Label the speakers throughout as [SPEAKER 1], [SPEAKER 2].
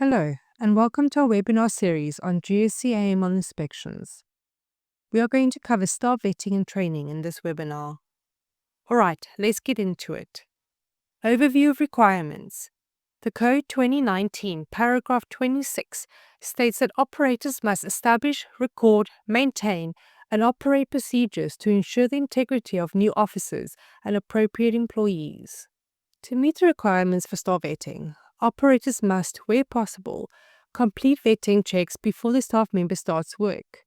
[SPEAKER 1] Hello, and welcome to our webinar series on GSC AML inspections. We are going to cover staff vetting and training in this webinar. Alright, let's get into it. Overview of requirements. The Code 2019, paragraph 26, states that operators must establish, record, maintain, and operate procedures to ensure the integrity of new officers and appropriate employees. To meet the requirements for staff vetting, operators must, where possible, complete vetting checks before the staff member starts work.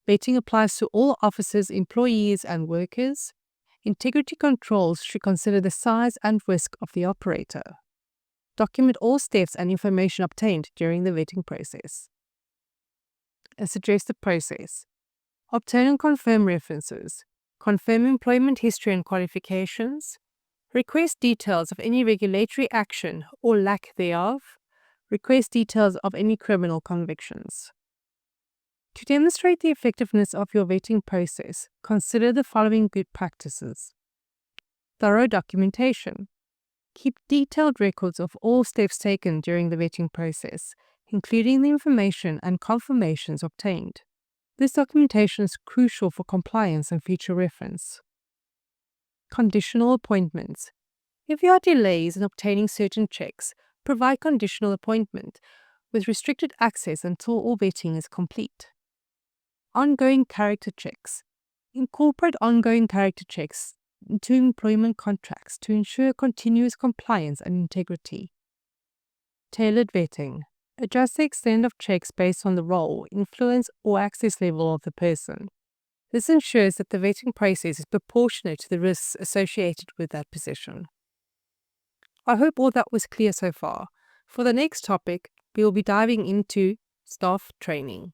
[SPEAKER 1] Vetting applies to all officers, employees, and workers. Integrity controls should consider the size and risk of the operator. Document all steps and information obtained during the vetting process. A suggested process. Obtain and confirm references. Confirm employment history and qualifications. Request details of any regulatory action or lack thereof. Request details of any criminal convictions. To demonstrate the effectiveness of your vetting process, consider the following good practices. Thorough documentation. Keep detailed records of all steps taken during the vetting process, including the information and confirmations obtained. This documentation is crucial for compliance and future reference. Conditional appointments. If there are delays in obtaining certain checks, provide conditional appointment with restricted access until all vetting is complete. Ongoing character checks. Incorporate ongoing character checks into employment contracts to ensure continuous compliance and integrity. Tailored vetting. Adjust the extent of checks based on the role, influence, or access level of the person. This ensures that the vetting process is proportionate to the risks associated with that position. I hope all that was clear so far. For the next topic, we will be diving into staff training.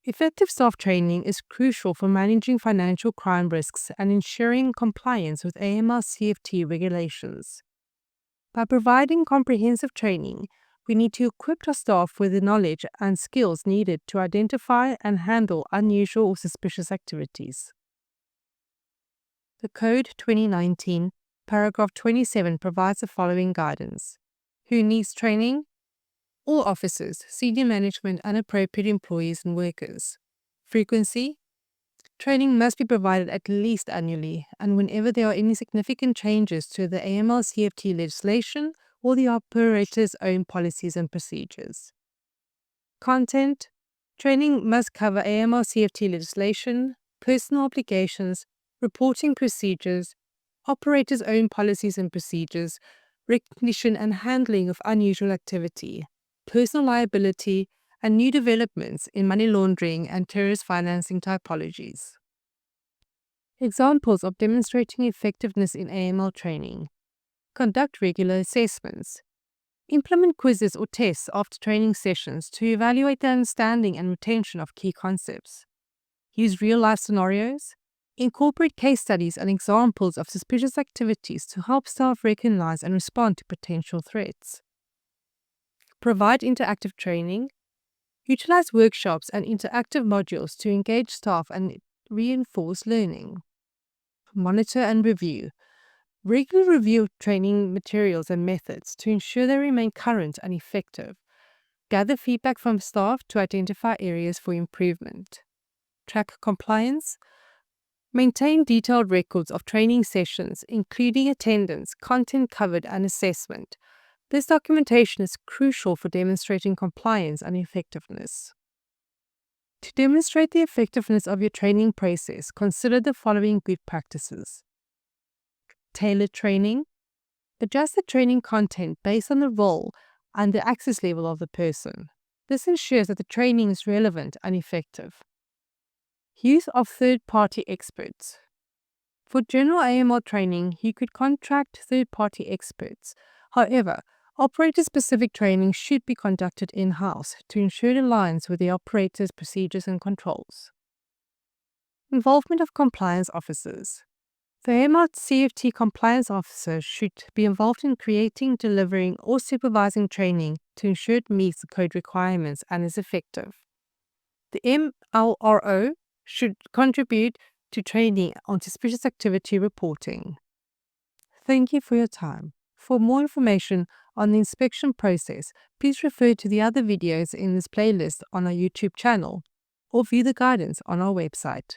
[SPEAKER 1] Effective staff training is crucial for managing financial crime risks and ensuring compliance with AML-CFT regulations. By providing comprehensive training, we need to equip our staff with the knowledge and skills needed to identify and handle unusual or suspicious activities. The Code 2019, paragraph 27 provides the following guidance. Who needs training? All officers, senior management, and appropriate employees and workers. Frequency? Training must be provided at least annually and whenever there are any significant changes to the AML-CFT legislation or the operator's own policies and procedures. Content. Training must cover AML-CFT legislation, personal obligations, reporting procedures, operators' own policies and procedures, recognition and handling of unusual activity, personal liability, and new developments in money laundering and terrorist financing typologies. Examples of demonstrating effectiveness in AML training. Conduct regular assessments. Implement quizzes or tests after training sessions to evaluate the understanding and retention of key concepts. Use real-life scenarios. Incorporate case studies and examples of suspicious activities to help staff recognize and respond to potential threats. Provide interactive training. Utilize workshops and interactive modules to engage staff and reinforce learning. Monitor and review. Regular review of training materials and methods to ensure they remain current and effective. Gather feedback from staff to identify areas for improvement. Track compliance. Maintain detailed records of training sessions, including attendance, content covered, and assessment. This documentation is crucial for demonstrating compliance and effectiveness. To demonstrate the effectiveness of your training process, consider the following good practices. Tailored training. Adjust the training content based on the role and the access level of the person. This ensures that the training is relevant and effective. Use of third-party experts. For general AML training, you could contract third-party experts. However, operator-specific training should be conducted in-house to ensure it aligns with the operator's procedures and controls. Involvement of compliance officers. The AML-CFT compliance officer should be involved in creating, delivering, or supervising training to ensure it meets the code requirements and is effective. The MLRO should contribute to training on suspicious activity reporting. Thank you for your time. For more information on the inspection process, please refer to the other videos in this playlist on our YouTube channel or view the guidance on our website.